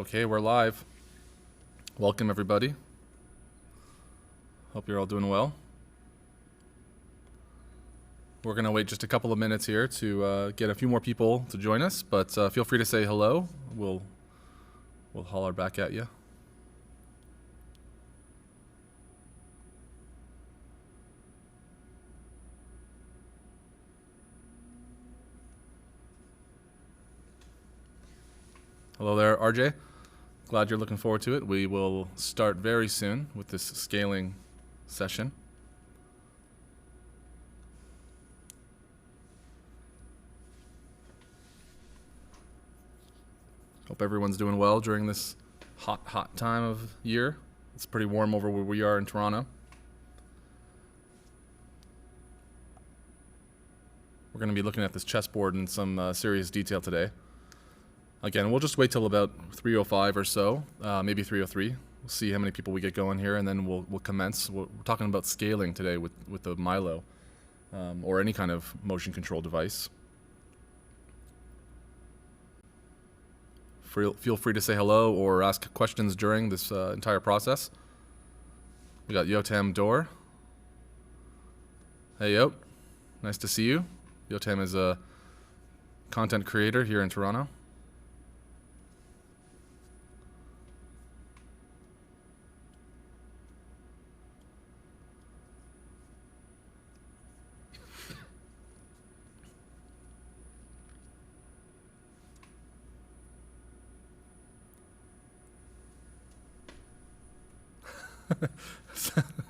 Okay, we're live. Welcome, everybody. Hope you're all doing well. We're going to wait just a couple of minutes here to get a few more people to join us, but feel free to say hello. We'll holler back at you. Hello there, RJ. Glad you're looking forward to it. We will start very soon with this scaling session. Hope everyone's doing well during this hot time of year. It's pretty warm over where we are in Toronto. We're going to be looking at this chessboard in some serious detail today. Again, we'll just wait till about 3:05 or so, maybe 3:03. We'll see how many people we get going here, and then we'll commence. We're talking about scaling today with the Milo, or any kind of motion control device. Feel free to say hello or ask questions during this entire process. We got Yotam Dor. Hey, Yo. Nice to see you. Yotam is a content creator here in Toronto.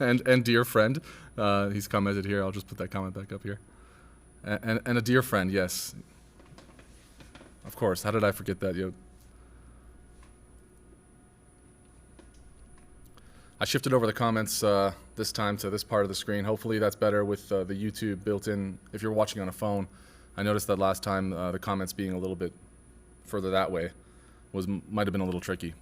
and dear friend, he's commented here. I'll just put that comment back up here. And a dear friend, yes. Of course. How did I forget that, yo? I shifted over the comments this time to this part of the screen. Hopefully that's better with the YouTube built in. If you're watching on a phone, I noticed that last time the comments being a little bit further that way might have been a little tricky.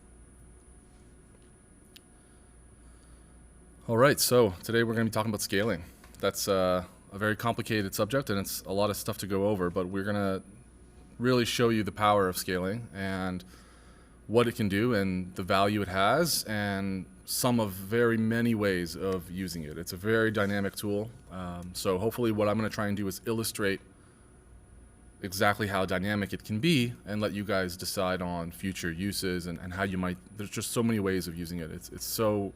All right, so today we're going to be talking about scaling. That's a very complicated subject, and it's a lot of stuff to go over, but we're going to really show you the power of scaling and what it can do and the value it has and some of very many ways of using it. It's a very dynamic tool, so hopefully what I'm going to try and do is illustrate exactly how dynamic it can be and let you guys decide on future uses and how you might. There's just so many ways of using it. It's so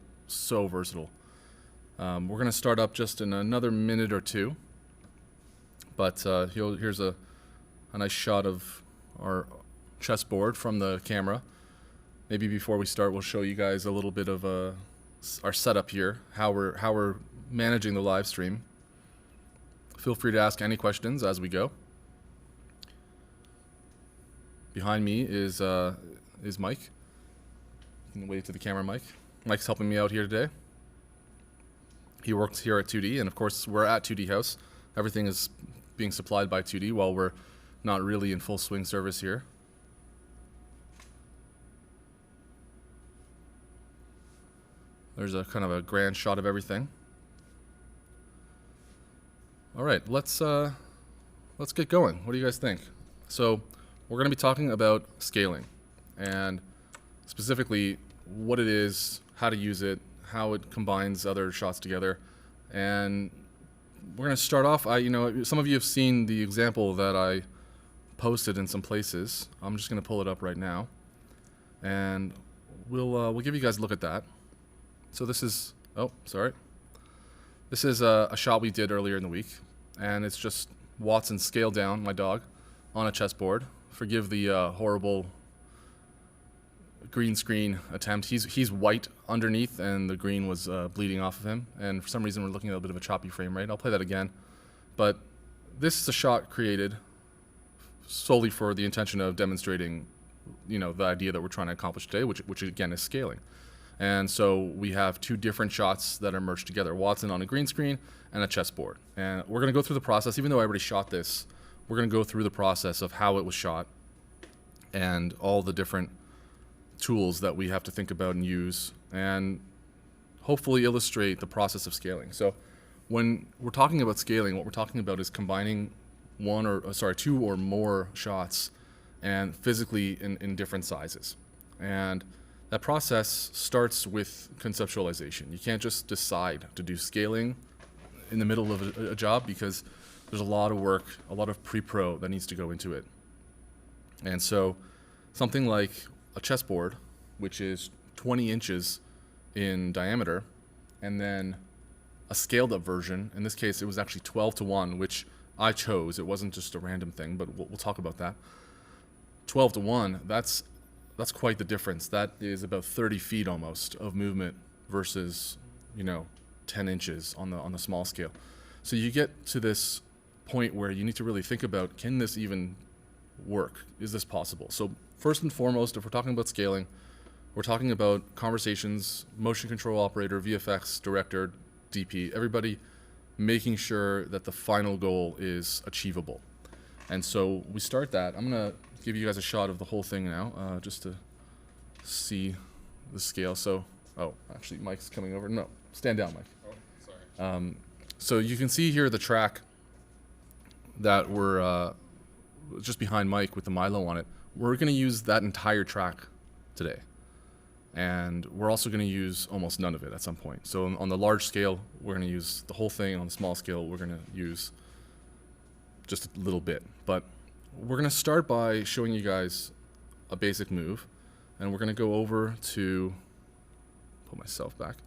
versatile. We're going to start up just in another minute or two, but here's a nice shot of our chessboard from the camera. Maybe before we start, we'll show you guys a little bit of our setup here, how we're managing the live stream. Feel free to ask any questions as we go. Behind me is Mike. You can wave to the camera, Mike. Mike's helping me out here today. He works here at 2D, and of course we're at 2D House. Everything is being supplied by 2D while we're not really in full swing service here. There's a kind of a grand shot of everything. All right, let's get going. What do you guys think? So we're going to be talking about scaling, and specifically what it is, how to use it, how it combines other shots together. And we're going to start off, some of you have seen the example that I posted in some places. I'm just going to pull it up right now, and we'll give you guys a look at that. So this is, this is a shot we did earlier in the week, and it's just Watson scaled down, my dog, on a chessboard. Forgive the horrible green screen attempt. He's white underneath, and the green was bleeding off of him. And for some reason, we're looking at a bit of a choppy frame rate. I'll play that again. But this is a shot created solely for the intention of demonstrating, the idea that we're trying to accomplish today, which again is scaling. And so we have two different shots that are merged together: Watson on a green screen and a chessboard. And we're going to go through the process. Even though I already shot this, we're going to go through the process of how it was shot and all the different tools that we have to think about and use, and hopefully illustrate the process of scaling. So when we're talking about scaling, what we're talking about is combining two or more shots and physically in different sizes. And that process starts with conceptualization. You can't just decide to do scaling in the middle of a job, because there's a lot of work, a lot of pre-pro that needs to go into it. And so something like a chessboard, which is 20 inches in diameter, and then a scaled up version, in this case it was actually 12:1, which I chose. It wasn't just a random thing, but we'll talk about that. 12:1, that's quite the difference. That is about 30 feet almost of movement versus, 10 inches on the small scale. So you get to this point where you need to really think about, can this even work? Is this possible? So first and foremost, if we're talking about scaling, we're talking about conversations, motion control operator, VFX, director, DP, everybody making sure that the final goal is achievable. And so we start that. I'm going to give you guys a shot of the whole thing now, just to see the scale. So, actually Mike's coming over. No, stand down, Mike. Oh, sorry. So you can see here the track that we're just behind Mike with the Milo on it. We're going to use that entire track today. And we're also going to use almost none of it at some point. So on the large scale, we're going to use the whole thing. On the small scale, we're going to use just a little bit. But we're going to start by showing you guys a basic move. And we're going to go over to, put myself back,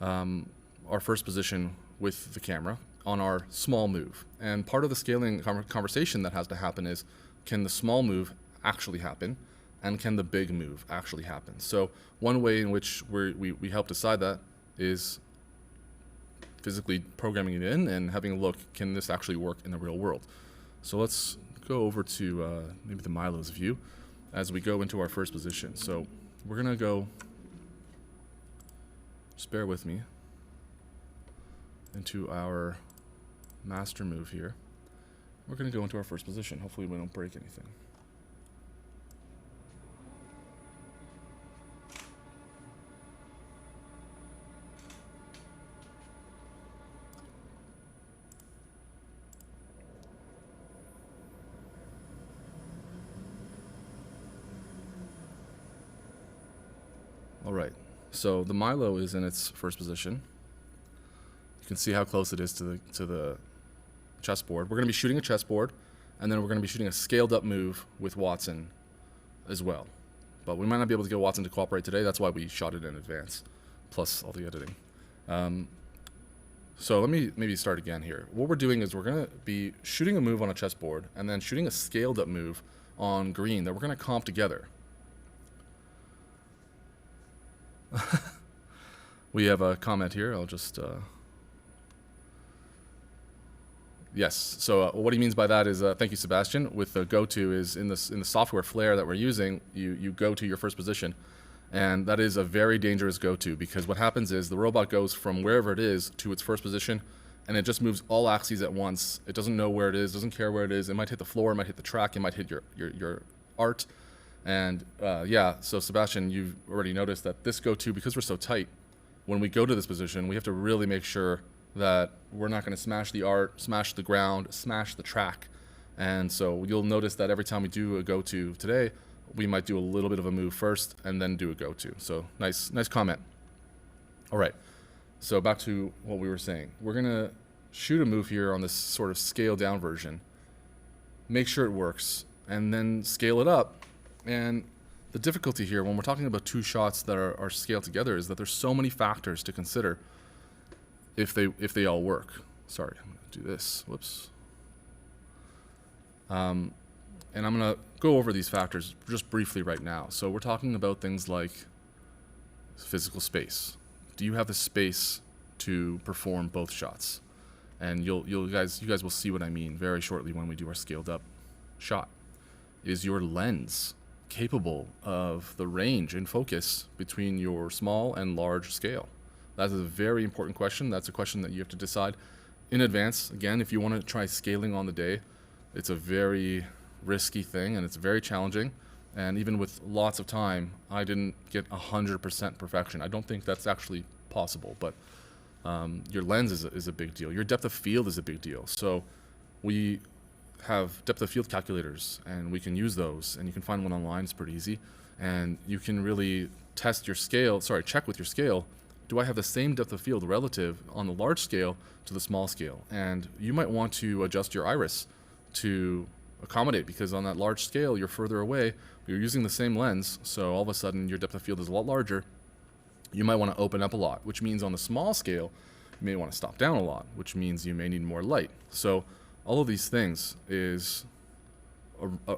our first position with the camera on our small move. And part of the scaling conversation that has to happen is, can the small move actually happen? And can the big move actually happen? So one way in which we help decide that is physically programming it in and having a look, can this actually work in the real world? So let's go over to maybe the Milo's view as we go into our first position. So we're gonna go, just bear with me, into our master move here. We're gonna go into our first position. Hopefully we don't break anything. All right, so the Milo is in its first position. You can see how close it is to the chessboard. We're going to be shooting a chessboard, and then we're going to be shooting a scaled up move with Watson as well. But we might not be able to get Watson to cooperate today. That's why we shot it in advance, plus all the editing. So let me maybe start again here. What we're doing is we're going to be shooting a move on a chessboard, and then shooting a scaled up move on green that we're going to comp together. We have a comment here. I'll just yes. So what he means by that is thank you, Sebastian. With the go-to is in the software Flare that we're using, you go to your first position, and that is a very dangerous go-to, because what happens is the robot goes from wherever it is to its first position, and it just moves all axes at once. It doesn't know where it is, doesn't care where it is. It might hit the floor, it might hit the track, it might hit your art. And yeah, so Sebastian, you've already noticed that this go-to, because we're so tight, when we go to this position, we have to really make sure that we're not going to smash the art, smash the ground, smash the track. And so you'll notice that every time we do a go-to today, we might do a little bit of a move first and then do a go-to. So nice comment. All right, so back to what we were saying. We're going to shoot a move here on this sort of scaled down version, make sure it works, and then scale it up. And the difficulty here when we're talking about two shots that are scaled together is that there's so many factors to consider if they all work. Sorry, I'm going to do this. Whoops. And I'm going to go over these factors just briefly right now. So we're talking about things like physical space. Do you have the space to perform both shots? And you guys will see what I mean very shortly when we do our scaled up shot. Is your lens capable of the range and focus between your small and large scale? That is a very important question. That's a question that you have to decide in advance. Again, if you want to try scaling on the day, it's a very risky thing and it's very challenging. And even with lots of time, I didn't get 100% perfection. I don't think that's actually possible, but your lens is a big deal. Your depth of field is a big deal. So we have depth of field calculators, and we can use those, and you can find one online. It's pretty easy, and you can really test your scale, check with your scale, do I have the same depth of field relative on the large scale to the small scale? And you might want to adjust your iris to accommodate, because on that large scale you're further away, you're using the same lens, so all of a sudden your depth of field is a lot larger. You might want to open up a lot, which means on the small scale you may want to stop down a lot, which means you may need more light. So all of these things is a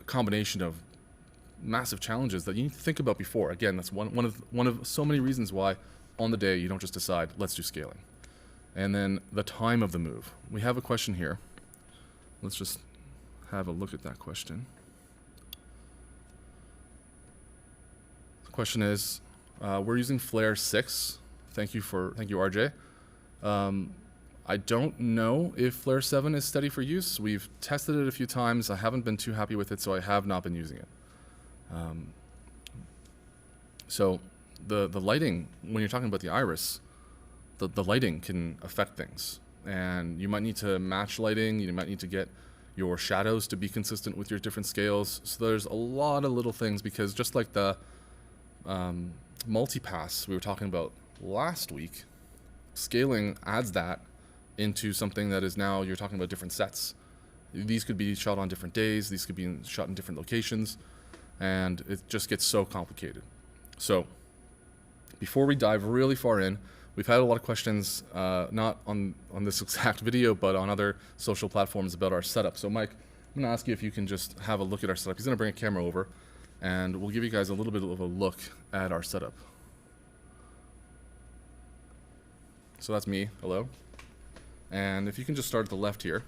combination of massive challenges that you need to think about before. Again, that's one of so many reasons why on the day you don't just decide, let's do scaling. And then the time of the move. We have a question here. Let's just have a look at that question. The question is, we're using Flare 6. Thank you, RJ. I don't know if Flare 7 is steady for use. We've tested it a few times. I haven't been too happy with it, so I have not been using it. So the lighting, when you're talking about the iris, the lighting can affect things. And you might need to match lighting. You might need to get your shadows to be consistent with your different scales. So there's a lot of little things, because just like the multipass we were talking about last week, scaling adds that into something that is now you're talking about different sets. These could be shot on different days, these could be shot in different locations, and it just gets so complicated. So before we dive really far in, we've had a lot of questions, not on this exact video, but on other social platforms about our setup. So Mike, I'm gonna ask you if you can just have a look at our setup. He's gonna bring a camera over, and we'll give you guys a little bit of a look at our setup. So that's me, hello. And if you can just start at the left here,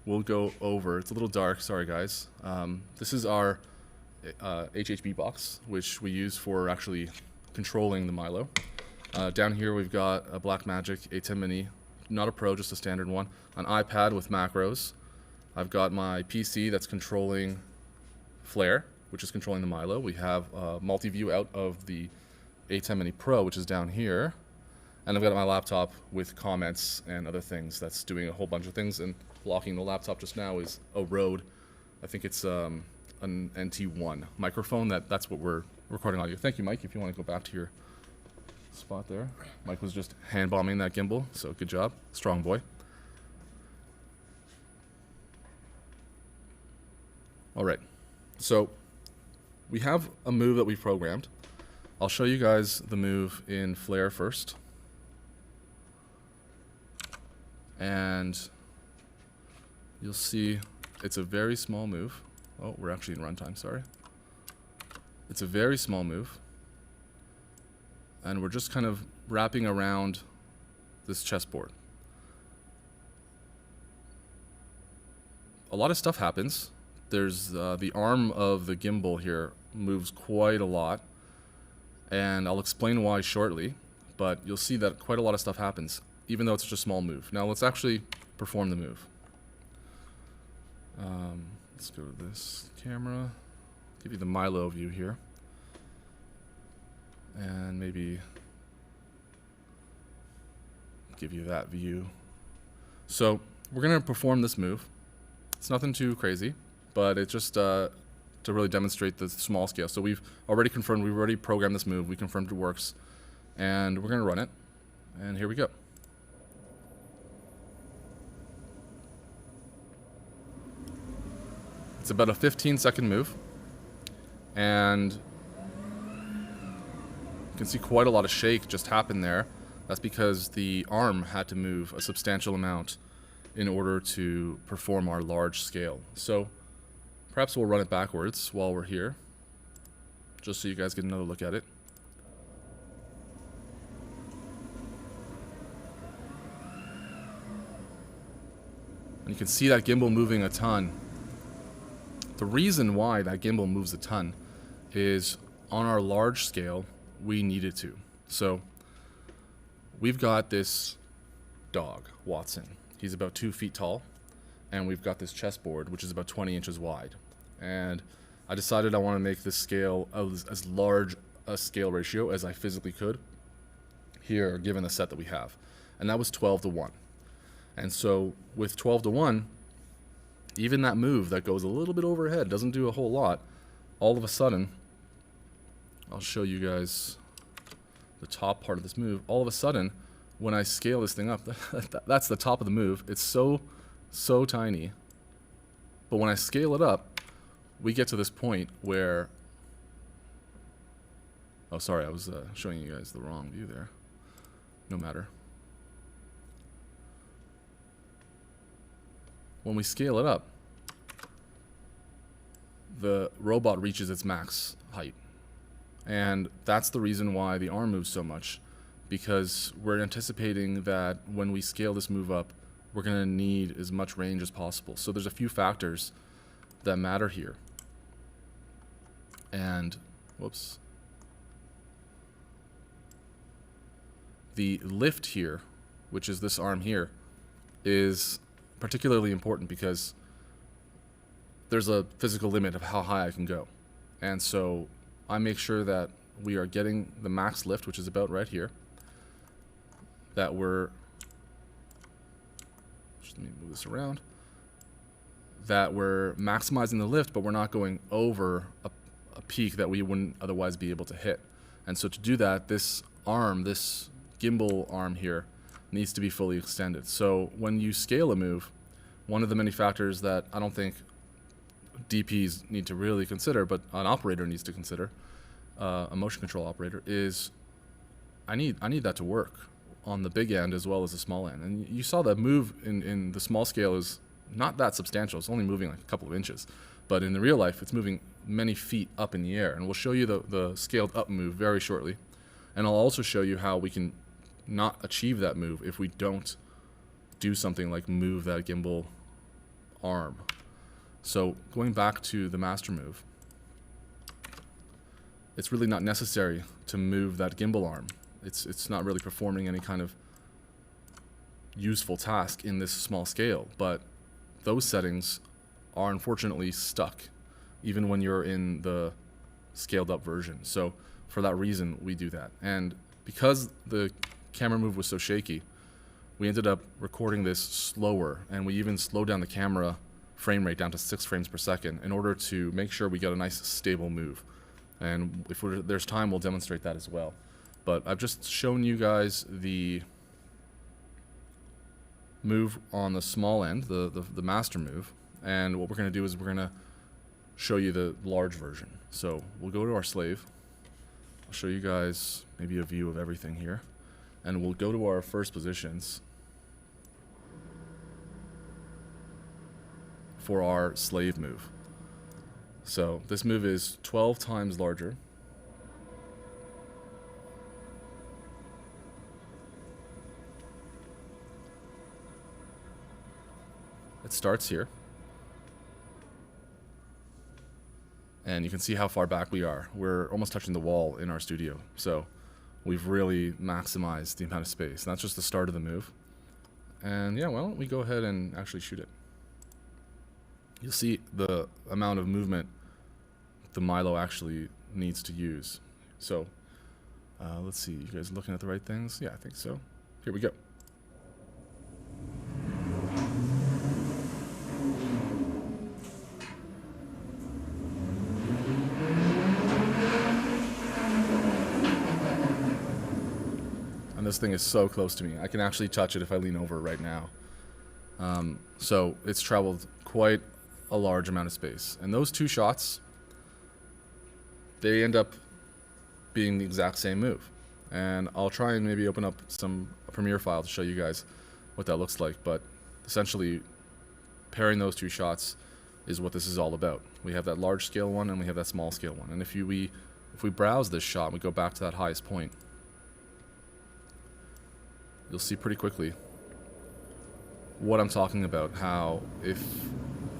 we'll go over, it's a little dark, sorry guys. This is our HHB box, which we use for actually controlling the Milo. Down here we've got a Blackmagic A10 Mini, not a Pro, just a standard one, an iPad with macros. I've got my PC that's controlling Flare, which is controlling the Milo. We have multi-view out of the A10 Mini Pro, which is down here. And I've got my laptop with comments and other things that's doing a whole bunch of things, and blocking the laptop just now is a Rode. I think it's an NT1 microphone. That's what we're recording audio. Thank you, Mike. If you want to go back to your spot there. Mike was just hand bombing that gimbal, so good job. Strong boy. All right, so we have a move that we've programmed. I'll show you guys the move in Flare first. And you'll see it's a very small move. Oh, we're actually in runtime, sorry. It's a very small move. And we're just kind of wrapping around this chessboard. A lot of stuff happens. There's the arm of the gimbal here moves quite a lot. And I'll explain why shortly, but you'll see that quite a lot of stuff happens, even though it's just a small move. Now let's actually perform the move. Let's go to this camera, give you the Milo view here, and maybe give you that view. So we're gonna perform this move. It's nothing too crazy, but it's just to really demonstrate the small scale. So we've already programmed this move, we confirmed it works, and we're gonna run it, and here we go. It's about a 15-second move, and you can see quite a lot of shake just happen there. That's because the arm had to move a substantial amount in order to perform our large scale. So perhaps we'll run it backwards while we're here, just so you guys get another look at it. And you can see that gimbal moving a ton. The reason why that gimbal moves a ton is on our large scale, we need it to. So we've got this dog, Watson. He's about 2 feet tall, and we've got this chessboard, which is about 20 inches wide. And I decided I want to make this scale as large a scale ratio as I physically could here, given the set that we have. And that was 12:1. And so with 12:1, even that move that goes a little bit overhead, doesn't do a whole lot, all of a sudden, I'll show you guys the top part of this move. All of a sudden, when I scale this thing up, that's the top of the move. It's so tiny. But when I scale it up, we get to this point where... Oh, sorry, I was showing you guys the wrong view there. No matter. When we scale it up, the robot reaches its max height. And that's the reason why the arm moves so much, because we're anticipating that when we scale this move up, we're going to need as much range as possible. So there's a few factors that matter here. And, whoops. The lift here, which is this arm here, is particularly important because there's a physical limit of how high I can go. And so I make sure that we are getting the max lift, which is about right here, that we're, just let me move this around, that we're maximizing the lift, but we're not going over a peak that we wouldn't otherwise be able to hit. And so to do that, this arm, this gimbal arm here, needs to be fully extended. So when you scale a move, one of the many factors that I don't think DPs need to really consider, but an operator needs to consider, a motion control operator, is I need that to work on the big end as well as the small end. And you saw that move in the small scale is not that substantial. It's only moving like a couple of inches. But in the real life, it's moving many feet up in the air. And we'll show you the scaled up move very shortly. And I'll also show you how we can not achieve that move if we don't do something like move that gimbal arm. So going back to the master move, it's really not necessary to move that gimbal arm. It's not really performing any kind of useful task in this small scale, but those settings are unfortunately stuck even when you're in the scaled up version. So for that reason, we do that. And because the camera move was so shaky, we ended up recording this slower, and we even slowed down the camera frame rate down to 6 frames per second in order to make sure we got a nice stable move. And if there's time, we'll demonstrate that as well. But I've just shown you guys the move on the small end, the master move. And what we're going to do is we're going to show you the large version. So we'll go to our slave. I'll show you guys maybe a view of everything here. And we'll go to our first positions for our slave move. So this move is 12 times larger. It starts here. And you can see how far back we are. We're almost touching the wall in our studio. So we've really maximized the amount of space. And that's just the start of the move. And yeah, why don't we go ahead and actually shoot it. You'll see the amount of movement the Milo actually needs to use. So let's see, you guys looking at the right things? Yeah, I think so. Here we go. And this thing is so close to me. I can actually touch it if I lean over right now. So it's traveled quite a large amount of space. And those two shots, they end up being the exact same move. And I'll try and maybe open up a Premiere file to show you guys what that looks like. But essentially, pairing those two shots is what this is all about. We have that large scale one and we have that small scale one. And if we browse this shot and we go back to that highest point, you'll see pretty quickly what I'm talking about, how if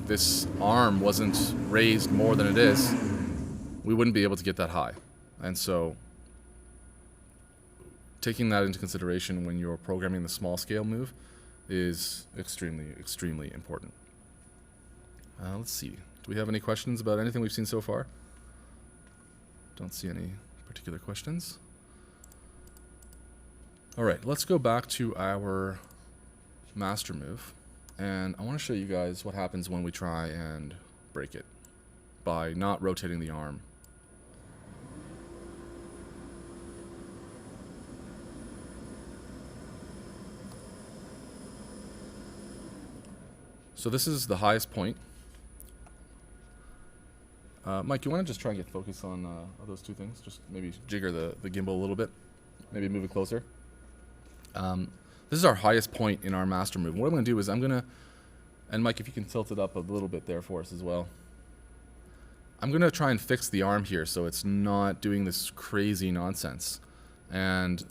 this arm wasn't raised more than it is, we wouldn't be able to get that high. And so taking that into consideration when you're programming the small scale move is extremely, extremely important. Let's see. Do we have any questions about anything we've seen so far? Don't see any particular questions. All right, let's go back to our master move. And I want to show you guys what happens when we try and break it by not rotating the arm. So this is the highest point. Mike, you want to just try and get focus on those two things? Just maybe jigger the gimbal a little bit. Maybe move it closer. This is our highest point in our master move. What I'm going to do is I'm going to, and Mike, if you can tilt it up a little bit there for us as well. I'm going to try and fix the arm here so it's not doing this crazy nonsense. And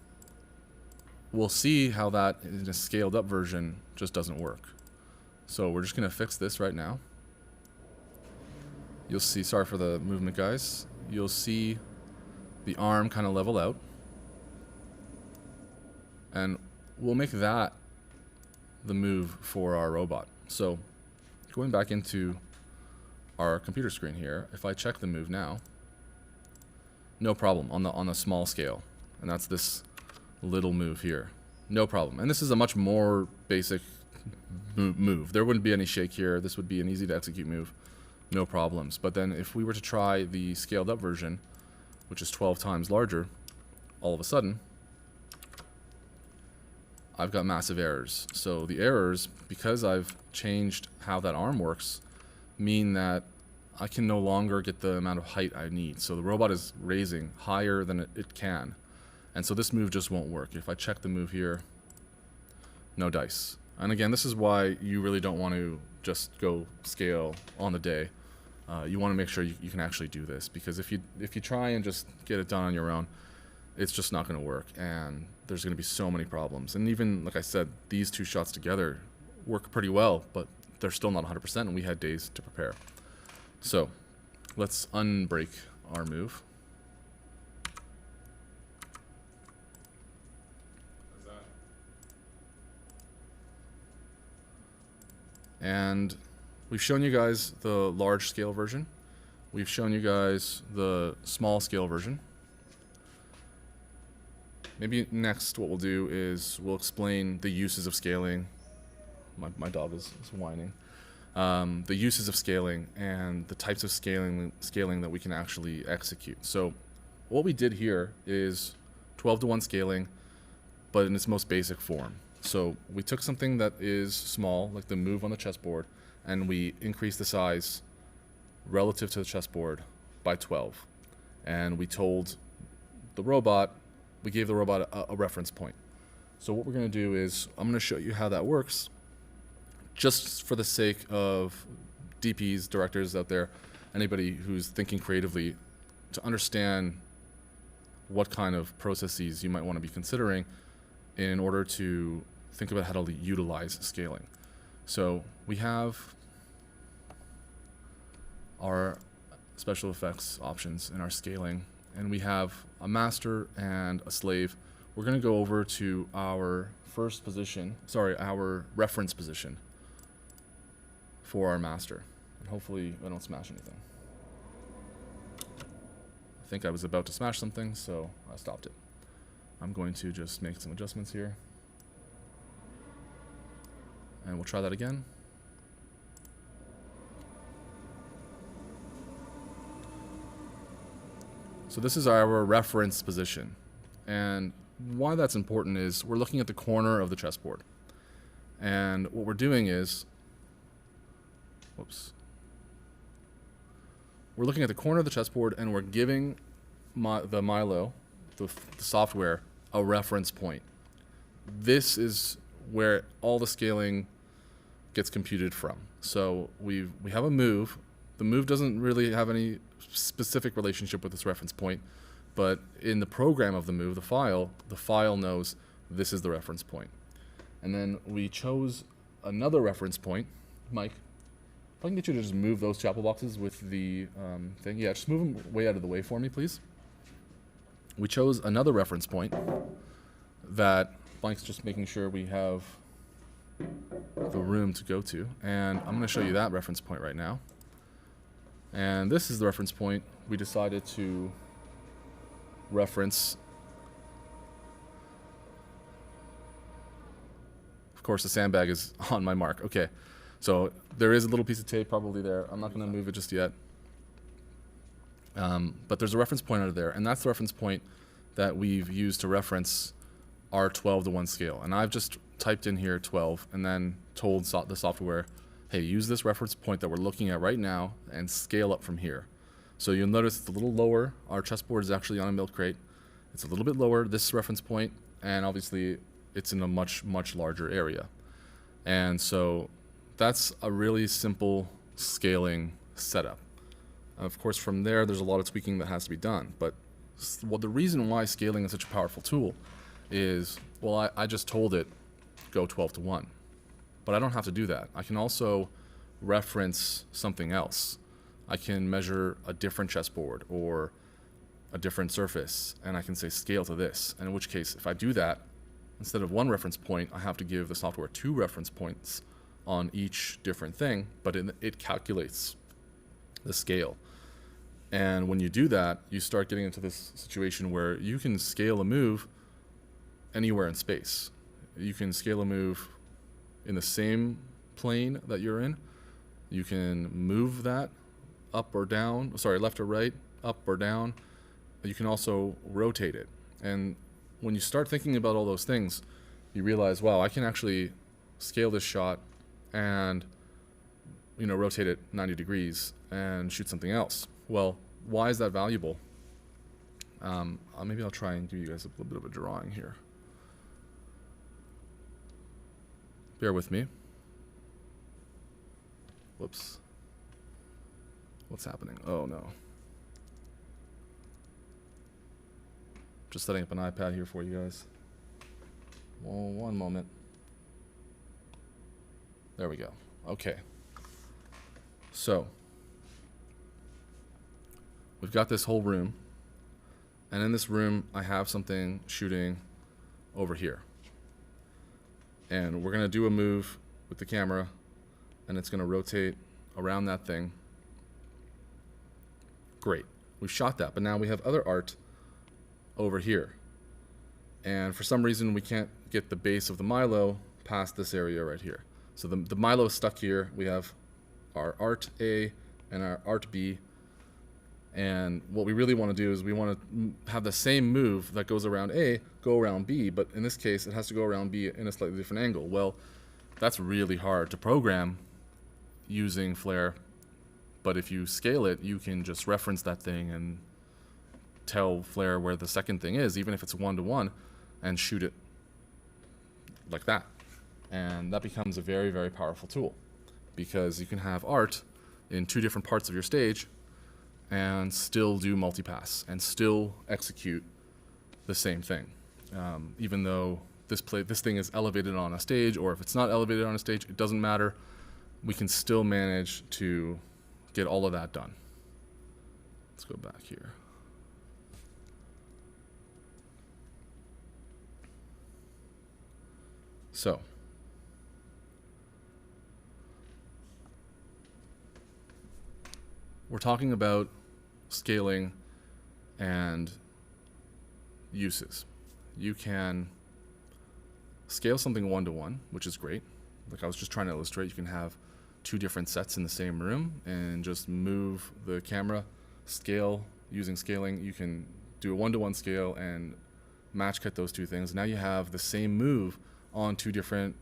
we'll see how that in a scaled up version just doesn't work. So we're just going to fix this right now. You'll see, sorry for the movement guys, you'll see the arm kind of level out. And we'll make that the move for our robot. So going back into our computer screen here, if I check the move now, no problem on the small scale. And that's this little move here. No problem. And this is a much more basic move. There wouldn't be any shake here. This would be an easy to execute move. No problems. But then if we were to try the scaled up version, which is 12 times larger, all of a sudden, I've got massive errors. So the errors, because I've changed how that arm works, mean that I can no longer get the amount of height I need. So the robot is raising higher than it can. And so this move just won't work. If I check the move here, no dice. And again, this is why you really don't want to just go scale on the day. You want to make sure you can actually do this, because if you try and just get it done on your own, it's just not going to work, and there's going to be so many problems. And even, like I said, these two shots together work pretty well, but they're still not 100%, and we had days to prepare. So let's unbreak our move. And we've shown you guys the large scale version. We've shown you guys the small scale version. Maybe next what we'll do is we'll explain the uses of scaling. My dog is whining. The uses of scaling and the types of scaling that we can actually execute. So what we did here is 12:1 scaling, but in its most basic form. So we took something that is small, like the move on the chessboard, and we increased the size relative to the chessboard by 12. And we told the robot, we gave the robot a reference point. So what we're going to do is, I'm going to show you how that works, just for the sake of DPs, directors out there, anybody who's thinking creatively, to understand what kind of processes you might want to be considering in order to think about how to utilize scaling. So we have our special effects options in our scaling, and we have a master and a slave. We're going to go over to our first position, our reference position for our master. And hopefully I don't smash anything. I think I was about to smash something, so I stopped it. I'm going to just make some adjustments here. And we'll try that again. So this is our reference position. And why that's important is we're looking at the corner of the chessboard. And what we're doing is, we're looking at the corner of the chessboard and we're giving the Milo, the software, a reference point. This is where all the scaling gets computed from. So we have a move. The move doesn't really have any specific relationship with this reference point, but in the program of the move, the file knows this is the reference point. And then we chose another reference point. Mike, if I can get you to just move those chapel boxes with the thing. Yeah, just move them way out of the way for me, please. We chose another reference point that Mike's just making sure we have the room to go to. And I'm going to show you that reference point right now. And this is the reference point we decided to reference. course, the sandbag is on my mark. Okay, so there is a little piece of tape probably there. I'm not going to move it just yet. But there's a reference point under there, and that's the reference point that we've used to reference our 12:1 scale. And I've just typed in here 12 and then told the software, hey, use this reference point that we're looking at right now and scale up from here. So you'll notice it's a little lower. Our chessboard is actually on a milk crate. It's a little bit lower, this reference point, and obviously it's in a much, much larger area. And so that's a really simple scaling setup. Of course, from there, there's a lot of tweaking that has to be done. But the reason why scaling is such a powerful tool is, well, I just told it, go 12:1. But I don't have to do that. I can also reference something else. I can measure a different chessboard or a different surface, and I can say scale to this. And in which case, if I do that, instead of one reference point, I have to give the software 2 reference points on each different thing, but it calculates the scale. And when you do that, you start getting into this situation where you can scale a move anywhere in space. You can scale a move in the same plane that you're in. You can move that up or down, left or right, up or down. You can also rotate it. And when you start thinking about all those things, you realize, wow, I can actually scale this shot and rotate it 90 degrees and shoot something else. Well, why is that valuable? Maybe I'll try and give you guys a little bit of a drawing here. Bear with me. Whoops. What's happening? Oh no. Just setting up an iPad here for you guys. Well, one moment. There we go. Okay. So, we've got this whole room, and in this room I have something shooting over here. And we're going to do a move with the camera, and it's going to rotate around that thing. Great. We've shot that, but now we have other art over here. And for some reason, we can't get the base of the Milo past this area right here. So the Milo is stuck here. We have our art A and our art B. And what we really want to do is we want to have the same move that goes around A go around B, but in this case, it has to go around B in a slightly different angle. Well, that's really hard to program using Flare, but if you scale it, you can just reference that thing and tell Flare where the second thing is, even if it's 1:1, and shoot it like that. And that becomes a very, very powerful tool, because you can have art in 2 different parts of your stage and still do multipass and still execute the same thing. Even though this thing is elevated on a stage, or if it's not elevated on a stage, it doesn't matter. We can still manage to get all of that done. Let's go back here. So, we're talking about scaling and uses. You can scale something 1:1, which is great. Like I was just trying to illustrate, you can have 2 different sets in the same room and just move the camera, scale using scaling. You can do a 1:1 scale and match cut those 2 things. Now you have the same move on 2 different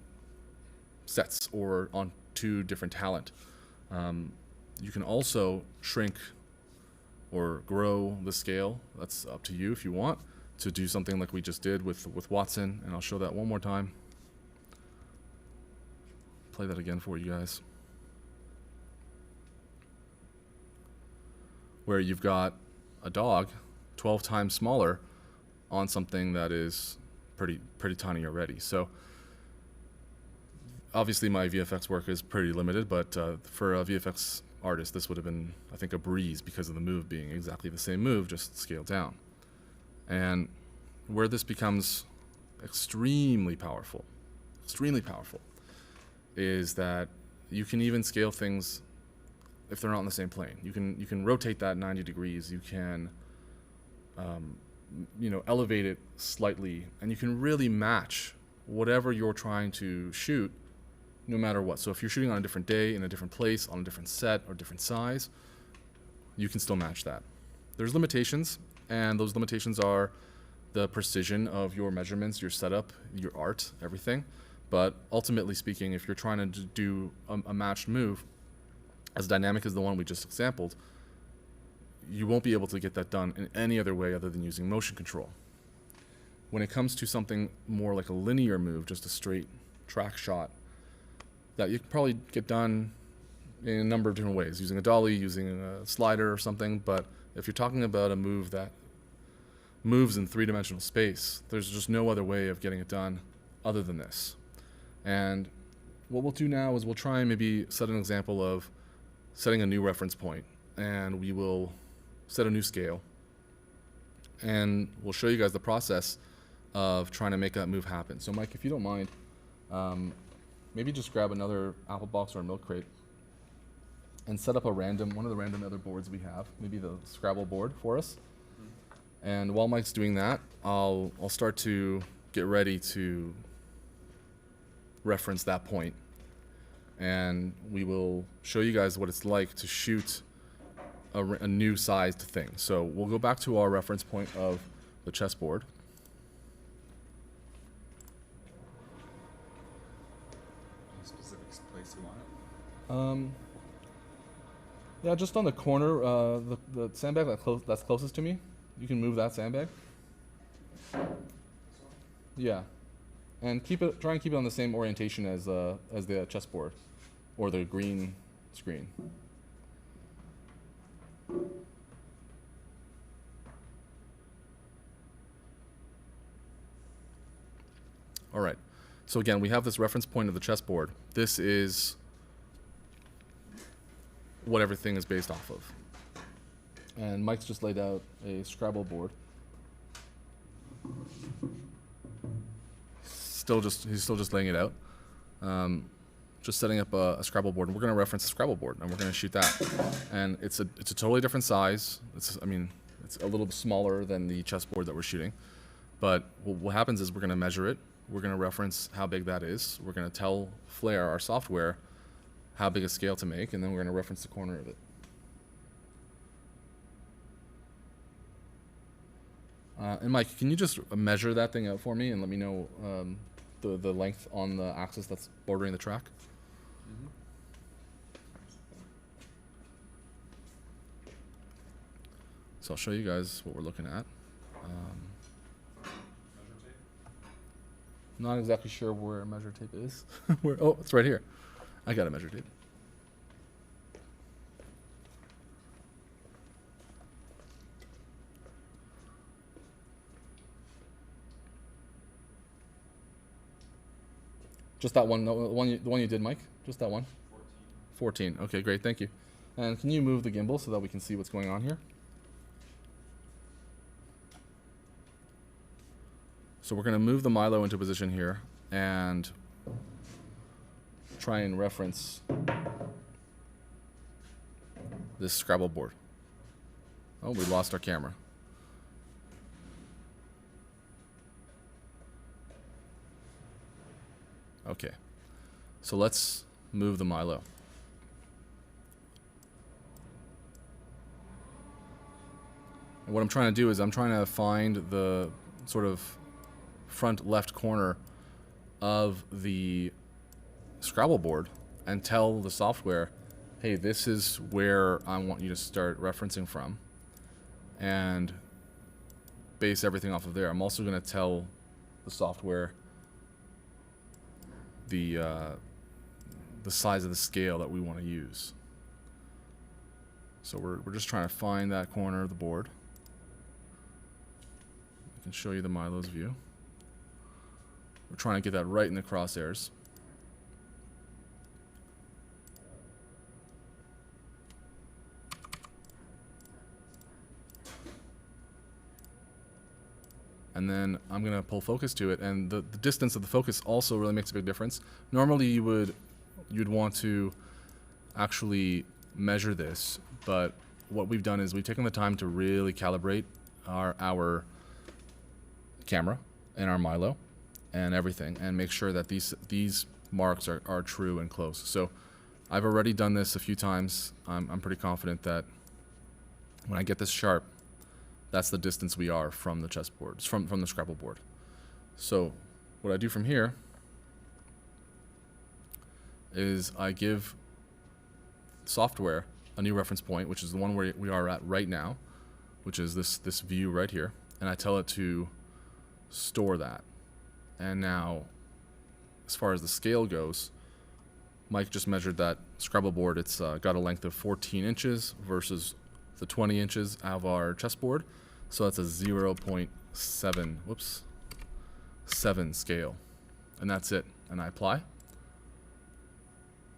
sets or on 2 different talent. You can also shrink or grow the scale. That's up to you if you want to do something like we just did with Watson, and I'll show that one more time. Play that again for you guys. Where you've got a dog 12 times smaller on something that is pretty tiny already. So obviously my VFX work is pretty limited, but for a VFX artist, this would have been, I think, a breeze because of the move being exactly the same move, just scaled down. And where this becomes extremely powerful, is that you can even scale things if they're not on the same plane. You can rotate that 90 degrees. You can elevate it slightly, and you can really match whatever you're trying to shoot, no matter what. So if you're shooting on a different day, in a different place, on a different set, or different size, you can still match that. There's limitations, and those limitations are the precision of your measurements, your setup, your art, everything. But ultimately speaking, if you're trying to do a matched move, as dynamic as the one we just exampled, you won't be able to get that done in any other way other than using motion control. When it comes to something more like a linear move, just a straight track shot, that you can probably get done in a number of different ways, using a dolly, using a slider or something. But if you're talking about a move that moves in three-dimensional space, there's just no other way of getting it done other than this. And what we'll do now is we'll try and maybe set an example of setting a new reference point, and we will set a new scale, and we'll show you guys the process of trying to make that move happen. So Mike, if you don't mind, maybe just grab another apple box or a milk crate and set up one of the random other boards we have, maybe the Scrabble board for us. And while Mike's doing that, I'll start to get ready to reference that point, and we will show you guys what it's like to shoot a new sized thing. So we'll go back to our reference point of the chessboard. Any specific place you want it? Yeah, just on the corner, the sandbag that's closest to me. You can move that sandbag. Yeah, and try and keep it on the same orientation as the chessboard, or the green screen. All right. So again, we have this reference point of the chessboard. This is what everything is based off of. And Mike's just laid out a Scrabble board. He's still just laying it out. Just setting up a Scrabble board, and we're going to reference a Scrabble board, and we're going to shoot that. And it's a totally different size. It's a little smaller than the chessboard that we're shooting. But what happens is we're going to measure it. We're going to reference how big that is. We're going to tell Flare, our software, how big a scale to make, and then we're going to reference the corner of it. And Mike, can you just measure that thing out for me and let me know the length on the axis that's bordering the track? Mm-hmm. So I'll show you guys what we're looking at. Measure tape? Not exactly sure where measure tape is. Oh, it's right here. I got a measure tape. Just that one, the one you did, Mike? Just that one? 14. Okay, great, thank you. And can you move the gimbal so that we can see what's going on here? So we're going to move the Milo into position here and try and reference this Scrabble board. Oh, we lost our camera. Okay, so let's move the Milo. And what I'm trying to do is I'm trying to find the sort of front left corner of the Scrabble board and tell the software, hey, this is where I want you to start referencing from, and base everything off of there. I'm also going to tell the software the size of the scale that we want to use. So we're just trying to find that corner of the board. I can show you the Milo's view. We're trying to get that right in the crosshairs. And then I'm going to pull focus to it, and the distance of the focus also really makes a big difference. Normally you'd want to actually measure this, but what we've done is we've taken the time to really calibrate our camera and our Milo, and everything, and make sure that these marks are true and close. So I've already done this a few times. I'm pretty confident that when I get this sharp, that's the distance we are from the chessboard, from the Scrabble board. So what I do from here is I give software a new reference point, which is the one where we are at right now, which is this view right here, and I tell it to store that. And now, as far as the scale goes, Mike just measured that Scrabble board. It's got a length of 14 inches versus the 20 inches of our chessboard, so that's a 7 scale, and that's it. And I apply,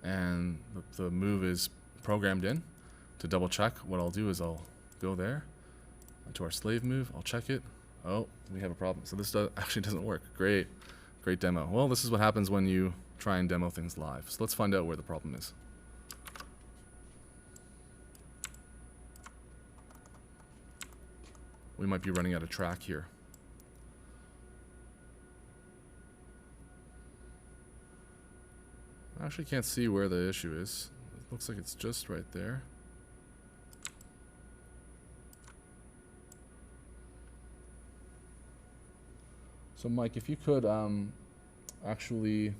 and the move is programmed in. To double check, what I'll do is I'll go there to our slave move. I'll check it. Oh, we have a problem. So this actually doesn't work. Great demo. Well, this is what happens when you try and demo things live. So let's find out where the problem is. We might be running out of track here. I actually can't see where the issue is. It looks like it's just right there. So Mike, if you could actually,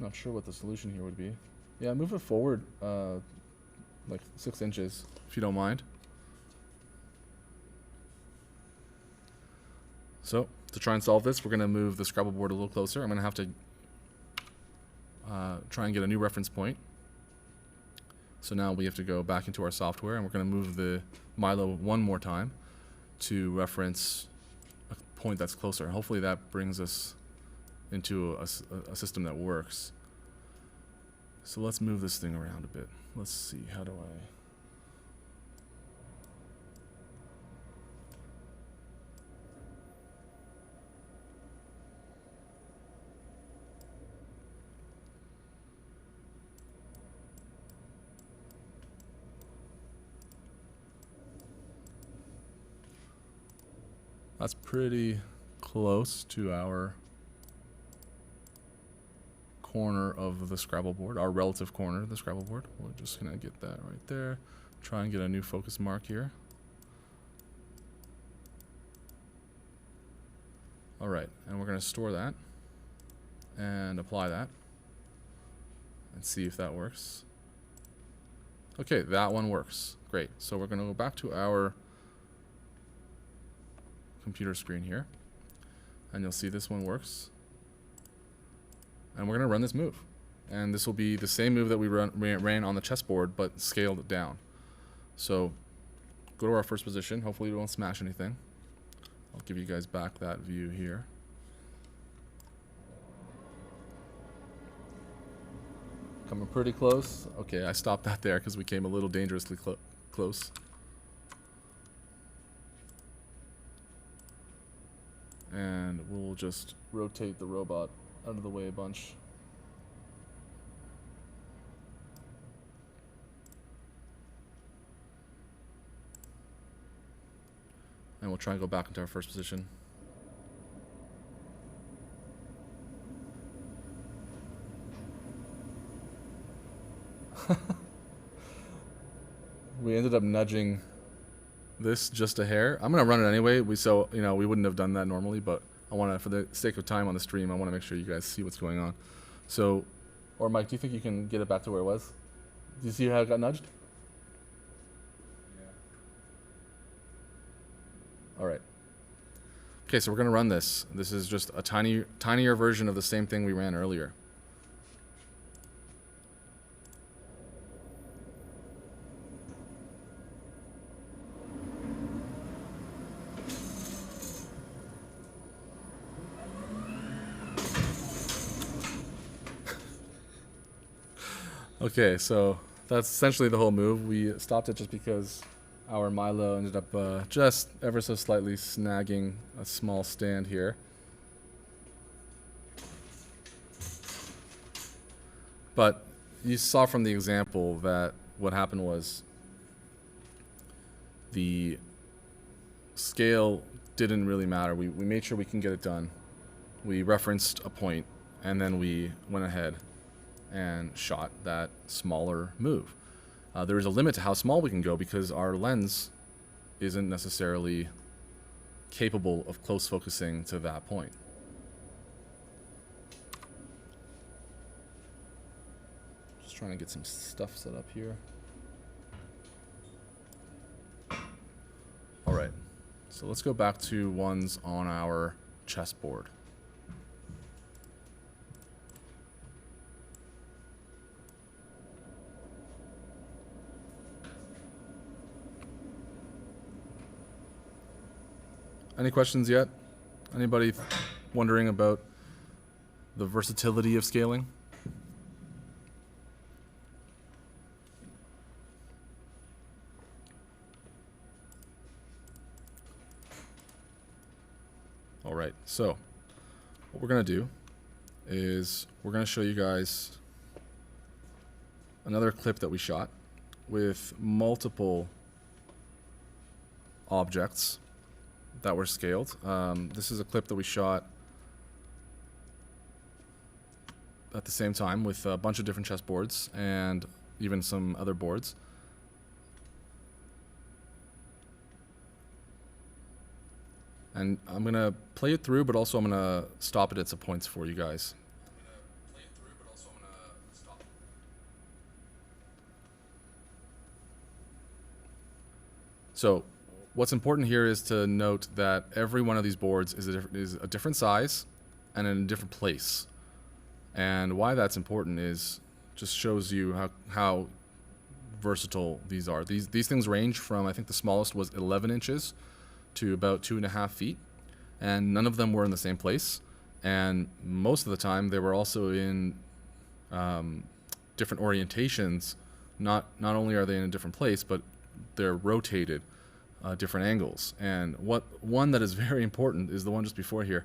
not sure what the solution here would be. Yeah, move it forward like 6 inches, if you don't mind. So to try and solve this, we're going to move the Scrabble board a little closer. I'm going to have to try and get a new reference point. So now we have to go back into our software, and we're going to move the Milo one more time to reference a point that's closer. Hopefully that brings us into a system that works. So let's move this thing around a bit. Let's see, how do I... That's pretty close to our corner of the Scrabble board, our relative corner of the Scrabble board. We're just going to get that right there. Try and get a new focus mark here. All right, and we're going to store that and apply that and see if that works. Okay, that one works. Great. So we're going to go back to our computer screen here, and you'll see this one works. And we're going to run this move, and this will be the same move that we ran on the chessboard, but scaled down. So go to our first position. Hopefully we won't smash anything. I'll give you guys back that view here. Coming pretty close. Okay, I stopped that there because we came a little dangerously close. And we'll just rotate the robot out of the way a bunch. And we'll try and go back into our first position. We ended up nudging this just a hair. I'm gonna run it anyway. We wouldn't have done that normally, but I want to, for the sake of time on the stream, I want to make sure you guys see what's going on. So, or Mike, do you think you can get it back to where it was? Do you see how it got nudged? Yeah. All right. Okay, so we're gonna run this. This is just a tinier version of the same thing we ran earlier. Okay, so that's essentially the whole move. We stopped it just because our Milo ended up just ever so slightly snagging a small stand here. But you saw from the example that what happened was the scale didn't really matter. We made sure we can get it done. We referenced a point, and then we went ahead and shot that smaller move. There is a limit to how small we can go because our lens isn't necessarily capable of close focusing to that point. Just trying to get some stuff set up here. All right, so let's go back to ones on our chessboard. Any questions yet? Anybody wondering about the versatility of scaling? All right, so what we're going to do is we're going to show you guys another clip that we shot with multiple objects that were scaled. This is a clip that we shot at the same time with a bunch of different chessboards and even some other boards. And I'm going to play it through, but also I'm going to stop it at some points for you guys. So what's important here is to note that every one of these boards is a different size and in a different place. And why that's important is just shows you how versatile these are. These things range from, I think the smallest was 11 inches to about 2.5 feet, and none of them were in the same place. And most of the time they were also in different orientations. Not only are they in a different place, but they're rotated different angles. And one that is very important is the one just before here.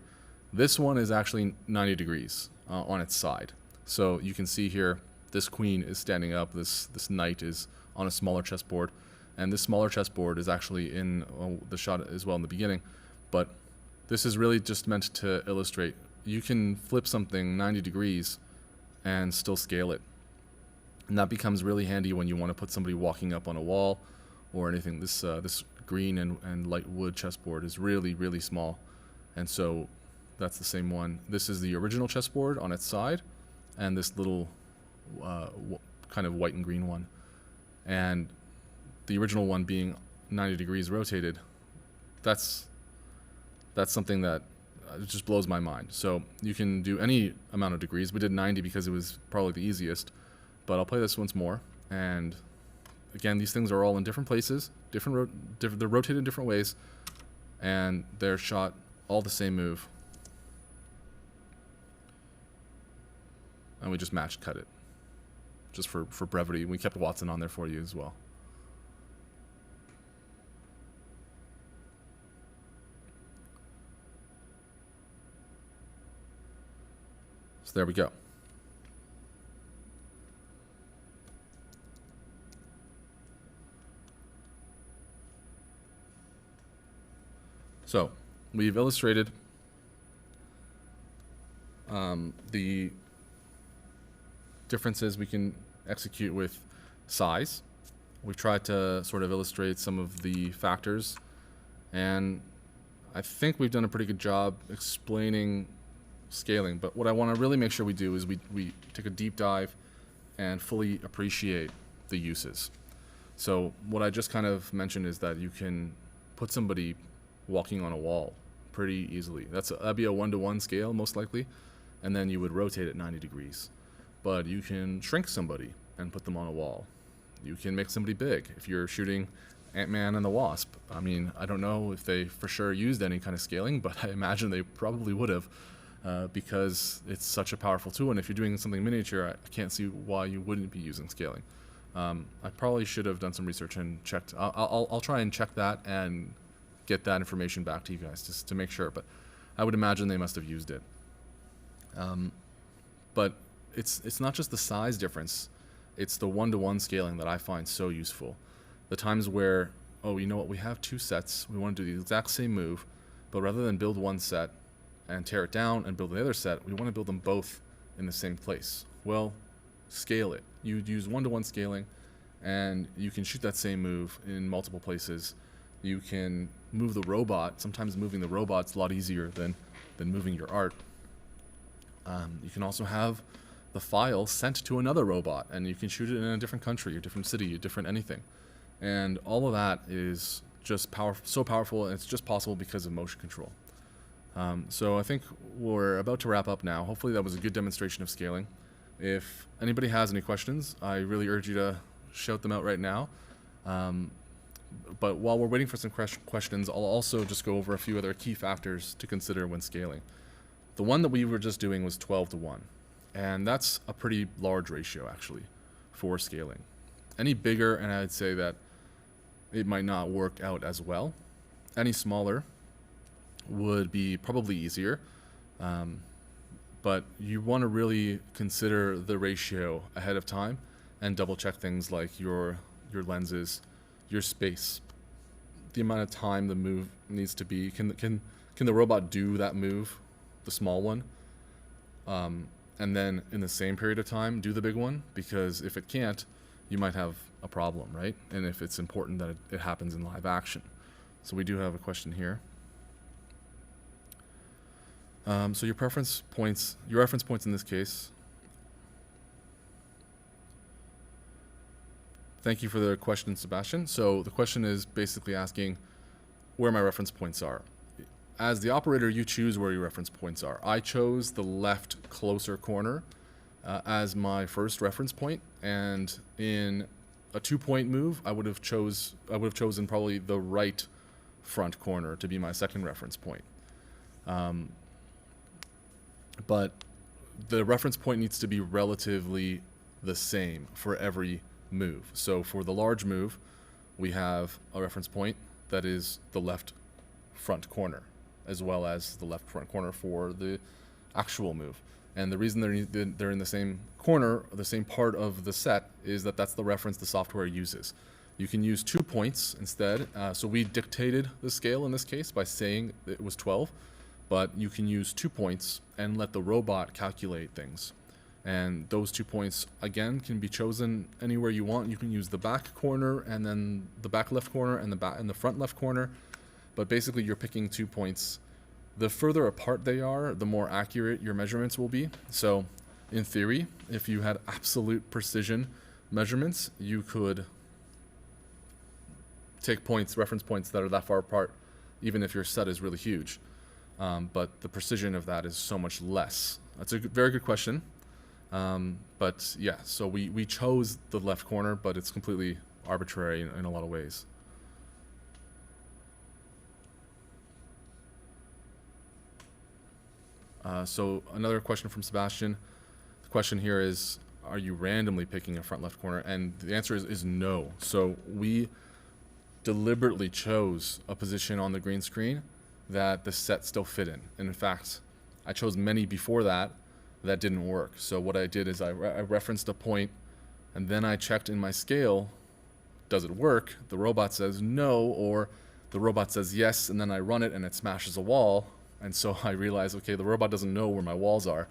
This one is actually 90 degrees on its side. So you can see here, this queen is standing up, this knight is on a smaller chessboard, and this smaller chessboard is actually in the shot as well in the beginning. But this is really just meant to illustrate you can flip something 90 degrees and still scale it. And that becomes really handy when you want to put somebody walking up on a wall or anything. This green and light wood chessboard is really, really small. And so that's the same one. This is the original chessboard on its side, and this little kind of white and green one. And the original one being 90 degrees rotated, that's something that it just blows my mind. So you can do any amount of degrees. We did 90 because it was probably the easiest, but I'll play this once more. And again, these things are all in different places, they're rotated in different ways, and they're shot all the same move. And we just match cut it, just for brevity. We kept Watson on there for you as well. So there we go. So we've illustrated the differences we can execute with size. We've tried to sort of illustrate some of the factors, and I think we've done a pretty good job explaining scaling. But what I want to really make sure we do is we take a deep dive and fully appreciate the uses. So what I just kind of mentioned is that you can put somebody walking on a wall pretty easily. That'd be a 1-to-1 scale most likely, and then you would rotate it 90 degrees. But you can shrink somebody and put them on a wall. You can make somebody big if you're shooting Ant-Man and the Wasp. I mean, I don't know if they for sure used any kind of scaling, but I imagine they probably would have, because it's such a powerful tool. And if you're doing something miniature, I can't see why you wouldn't be using scaling. I probably should have done some research and checked. I'll try and check that and get that information back to you guys just to make sure. But I would imagine they must have used it. But it's not just the size difference. It's the 1-to-1 scaling that I find so useful. The times where, oh, you know what, we have two sets, we want to do the exact same move, But rather than build one set and tear it down and build the other set, we want to build them both in the same place. Well, scale it. You'd use 1-to-1 scaling, and you can shoot that same move in multiple places. You can move the robot. Sometimes moving the robot's a lot easier than moving your art. You can also have the file sent to another robot, and you can shoot it in a different country, a different city, a different anything. And all of that is just so powerful, and it's just possible because of motion control. So I think we're about to wrap up now. Hopefully that was a good demonstration of scaling. If anybody has any questions, I really urge you to shout them out right now. But while we're waiting for some questions, I'll also just go over a few other key factors to consider when scaling. The one that we were just doing was 12-to-1, and that's a pretty large ratio actually for scaling. Any bigger, and I'd say that it might not work out as well. Any smaller would be probably easier, but you want to really consider the ratio ahead of time and double check things like your lenses, your space, the amount of time the move needs to be. Can the robot do that move, the small one, and then in the same period of time do the big one? Because if it can't, you might have a problem, right? And if it's important that it happens in live action. So we do have a question here. So your reference points in this case. Thank you for the question, Sebastian. So the question is basically asking where my reference points are. As the operator, you choose where your reference points are. I chose the left closer corner as my first reference point, and in a 2-point move, I would have chosen probably the right front corner to be my second reference point. But the reference point needs to be relatively the same for every move. So for the large move, we have a reference point that is the left front corner, as well as the left front corner for the actual move. And the reason they're in the same corner, the same part of the set, is that that's the reference the software uses. You can use 2 points instead. So we dictated the scale in this case by saying it was 12, but you can use 2 points and let the robot calculate things. And those 2 points, again, can be chosen anywhere you want. You can use the back corner, and then the back left corner, and the front left corner. But basically, you're picking 2 points. The further apart they are, the more accurate your measurements will be. So in theory, if you had absolute precision measurements, you could take points, reference points that are that far apart, even if your set is really huge. But the precision of that is so much less. That's a very good question. But yeah, so we chose the left corner, but it's completely arbitrary in a lot of ways. So another question from Sebastian. The question here is, are you randomly picking a front left corner? And the answer is no. So we deliberately chose a position on the green screen that the set still fit in. And in fact, I chose many before that didn't work. So what I did is I referenced a point, and then I checked in my scale, does it work? The robot says no, or the robot says yes, and then I run it and it smashes a wall. And so I realized, okay, the robot doesn't know where my walls are.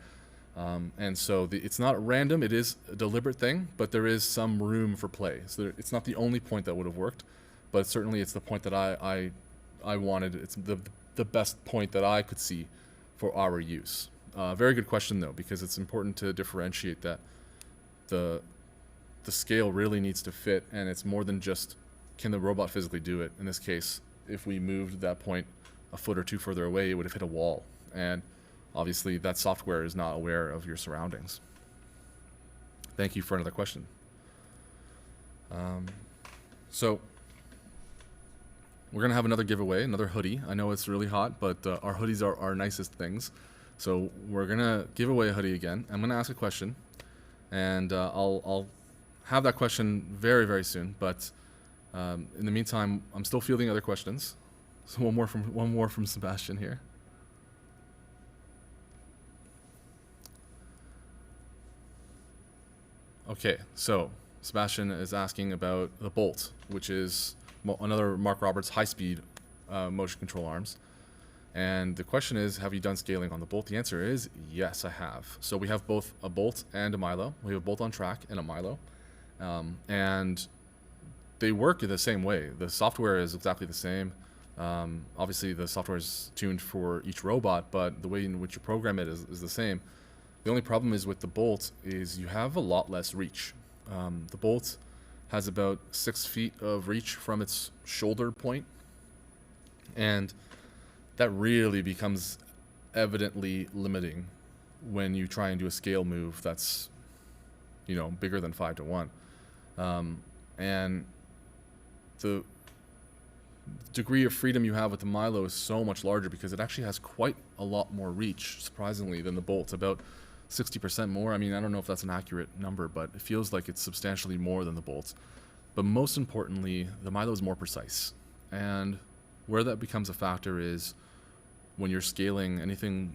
And so it's not random, it is a deliberate thing, but there is some room for play. So it's not the only point that would have worked, but certainly it's the point that I wanted. It's the best point that I could see for our use. Very good question though, because it's important to differentiate that the scale really needs to fit, and it's more than just can the robot physically do it. In this case, if we moved that point a foot or two further away, it would have hit a wall. And obviously that software is not aware of your surroundings. Thank you for another question. So we're gonna have another giveaway, another hoodie. I know it's really hot, but our hoodies are our nicest things. So we're gonna give away a hoodie again. I'm gonna ask a question, and I'll have that question very, very soon. But in the meantime, I'm still fielding other questions. So one more from Sebastian here. Okay, so Sebastian is asking about the Bolt, which is another Mark Roberts high-speed motion control arms. And the question is, have you done scaling on the bolt? The answer is yes, I have. So we have both a bolt and a Milo. We have a bolt on track and a Milo. And they work in the same way. The software is exactly the same. Obviously, the software is tuned for each robot, but the way in which you program it is the same. The only problem is with the bolt is you have a lot less reach. The bolt has about 6 feet of reach from its shoulder point, and that really becomes evidently limiting when you try and do a scale move that's, bigger than 5 to 1. And the degree of freedom you have with the Milo is so much larger because it actually has quite a lot more reach, surprisingly, than the Bolt. About 60% more. I mean, I don't know if that's an accurate number, but it feels like it's substantially more than the Bolt. But most importantly, the Milo is more precise. And where that becomes a factor is when you're scaling anything,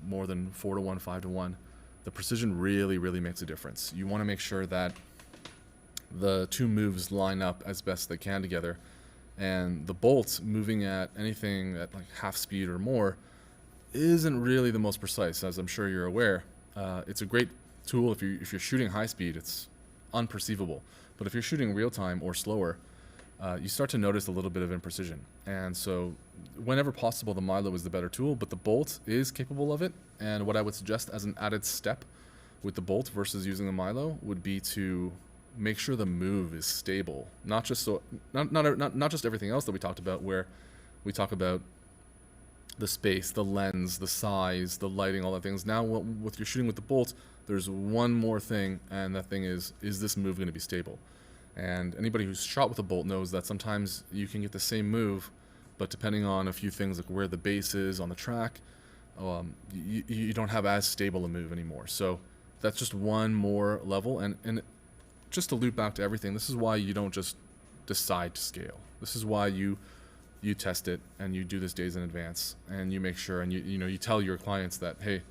more than 4 to 1, 5 to 1, the precision really, really makes a difference. You want to make sure that the two moves line up as best they can together. And the bolt moving at anything at like half speed or more isn't really the most precise, as I'm sure you're aware. It's a great tool if you're shooting high speed, it's unperceivable. But if you're shooting real time or slower, you start to notice a little bit of imprecision. And so whenever possible, the Milo is the better tool, but the bolt is capable of it. And what I would suggest as an added step with the bolt versus using the Milo would be to make sure the move is stable. Not just everything else that we talked about, where we talk about the space, the lens, the size, the lighting, all that things. Now with your shooting with the bolt, there's one more thing, and that thing is this move going to be stable? And anybody who's shot with a bolt knows that sometimes you can get the same move, but depending on a few things like where the base is on the track, you don't have as stable a move anymore. So that's just one more level. And just to loop back to everything, this is why you don't just decide to scale. This is why you test it and you do this days in advance, and you make sure, and you tell your clients that, hey,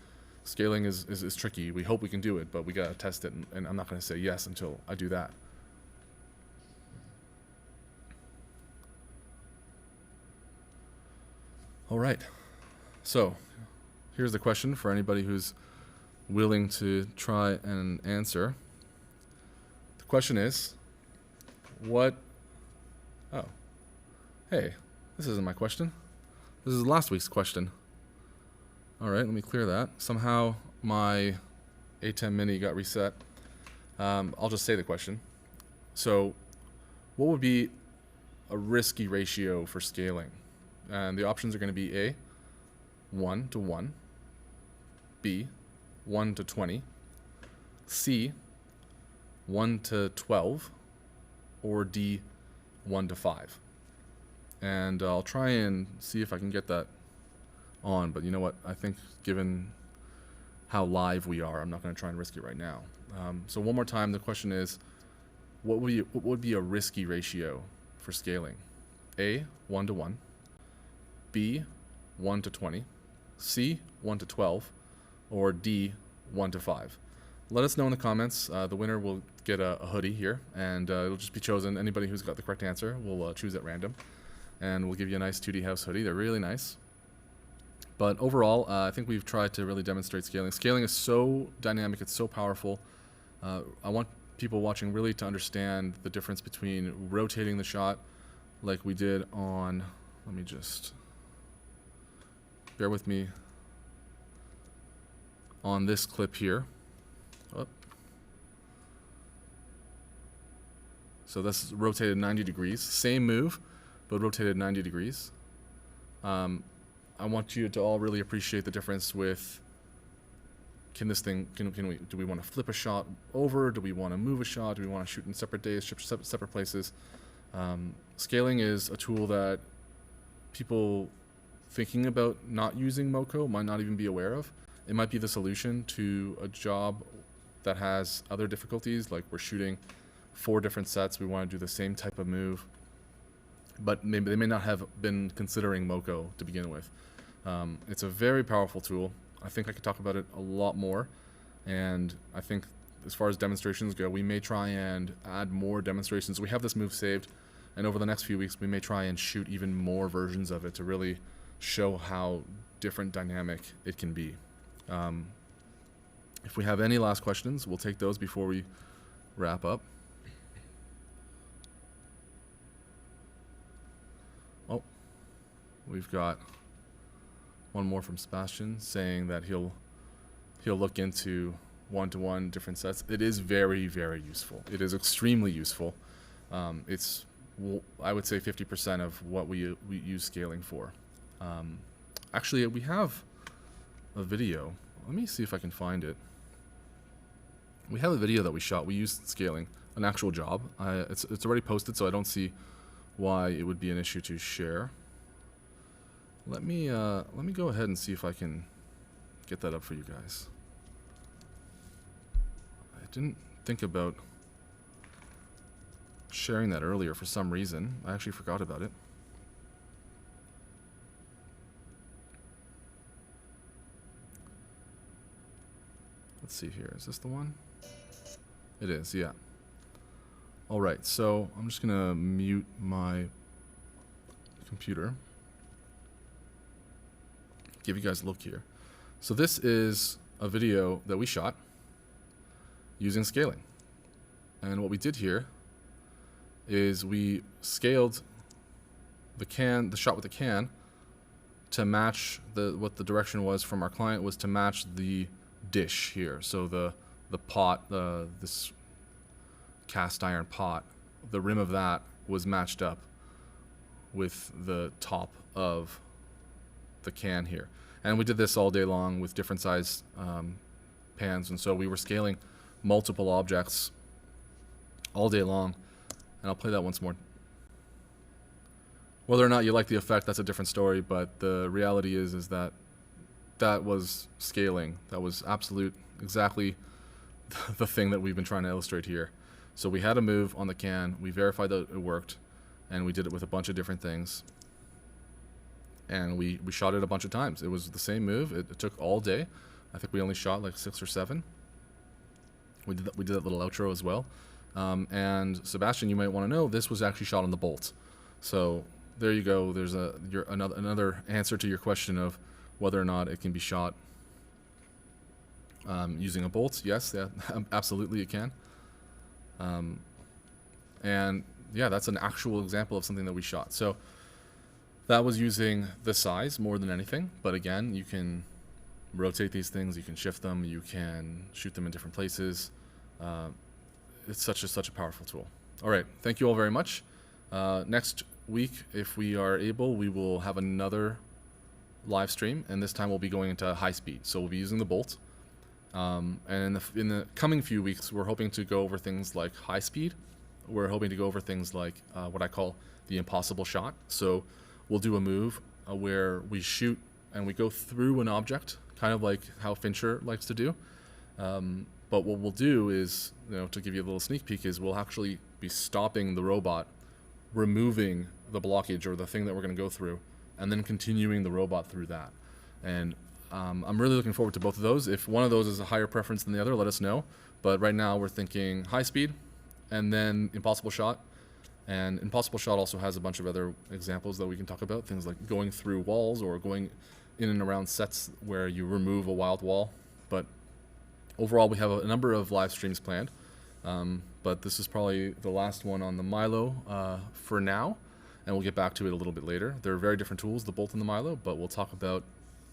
scaling is tricky. We hope we can do it, but we got to test it, and I'm not going to say yes until I do that. All right, so here's the question for anybody who's willing to try and answer. The question is, oh, hey, this isn't my question. This is last week's question. All right, let me clear that. Somehow my A10 Mini got reset. I'll just say the question. So what would be a risky ratio for scaling? And the options are going to be A, 1 to 1, B, 1 to 20, C, 1 to 12, or D, 1 to 5. And I'll try and see if I can get that on, but you know what? I think given how live we are, I'm not going to try and risk it right now. So one more time, the question is, what would be a risky ratio for scaling? A, 1 to 1, B, 1 to 20, C, 1 to 12, or D, 1 to 5. Let us know in the comments. The winner will get a hoodie here, and it'll just be chosen. Anybody who's got the correct answer will choose at random, and we'll give you a nice 2D House hoodie. They're really nice. But overall, I think we've tried to really demonstrate scaling. Scaling is so dynamic, it's so powerful. I want people watching really to understand the difference between rotating the shot like we did on, let me just, bear with me, on this clip here. Oh. So this is rotated 90 degrees. Same move, but rotated 90 degrees. I want you to all really appreciate the difference with, do we want to flip a shot over? Do we want to move a shot? Do we want to shoot in separate days, separate places? Scaling is a tool that people thinking about not using Moco might not even be aware of. It might be the solution to a job that has other difficulties, like we're shooting 4 different sets, we want to do the same type of move, but maybe they may not have been considering Moco to begin with. It's a very powerful tool. I think I could talk about it a lot more, and I think as far as demonstrations go, we may try and add more demonstrations. We have this move saved, and over the next few weeks we may try and shoot even more versions of it to really show how different dynamic it can be. If we have any last questions, we'll take those before we wrap up. Oh, we've got one more from Sebastian saying that he'll look into one-to-one different sets. It is very, very useful. It is extremely useful. It's, I would say, 50% of what we use scaling for. Actually, we have a video. Let me see if I can find it. We have a video that we shot. We used scaling, an actual job. It's already posted, so I don't see why it would be an issue to share. Let me go ahead and see if I can get that up for you guys. I didn't think about sharing that earlier for some reason. I actually forgot about it. Let's see here. Is this the one? It is, yeah. All right, so I'm just gonna mute my computer. Give you guys a look here. So this is a video that we shot using scaling. And what we did here is we scaled the shot with the can to match what the direction was from our client was to match the dish here. So the pot, this cast iron pot, the rim of that was matched up with the top of the can here. And we did this all day long with different size pans, and so we were scaling multiple objects all day long. And I'll play that once more. Whether or not you like the effect, that's a different story, but the reality is that that was scaling. That was exactly the thing that we've been trying to illustrate here. So we had a move on the can, we verified that it worked, and we did it with a bunch of different things. And we shot it a bunch of times. It was the same move. It took all day. I think we only shot like 6 or 7. We did that little outro as well. And Sebastian, you might want to know, this was actually shot on the bolt. So there you go. There's another answer to your question of whether or not it can be shot using a bolt. Yes, yeah, absolutely it can. And yeah, that's an actual example of something that we shot. So that was using the size more than anything. But again, you can rotate these things, you can shift them, you can shoot them in different places. It's such a powerful tool. All right, thank you all very much. Next week, if we are able, we will have another live stream, and this time we'll be going into high speed. So we'll be using the bolt. And in the coming few weeks, we're hoping to go over things like high speed. We're hoping to go over things like what I call the impossible shot. So we'll do a move where we shoot and we go through an object, kind of like how Fincher likes to do. But what we'll do is, to give you a little sneak peek, is we'll actually be stopping the robot, removing the blockage or the thing that we're going to go through, and then continuing the robot through that. And I'm really looking forward to both of those. If one of those is a higher preference than the other, let us know. But right now we're thinking high speed and then impossible shot. And impossible shot also has a bunch of other examples that we can talk about, things like going through walls or going in and around sets where you remove a wild wall. But overall, we have a number of live streams planned. But this is probably the last one on the Milo for now, and we'll get back to it a little bit later. They're very different tools, the bolt and the Milo, but we'll talk about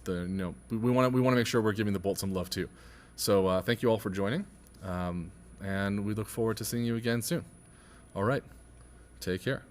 we want to make sure we're giving the bolt some love too. So thank you all for joining, and we look forward to seeing you again soon. All right, take care.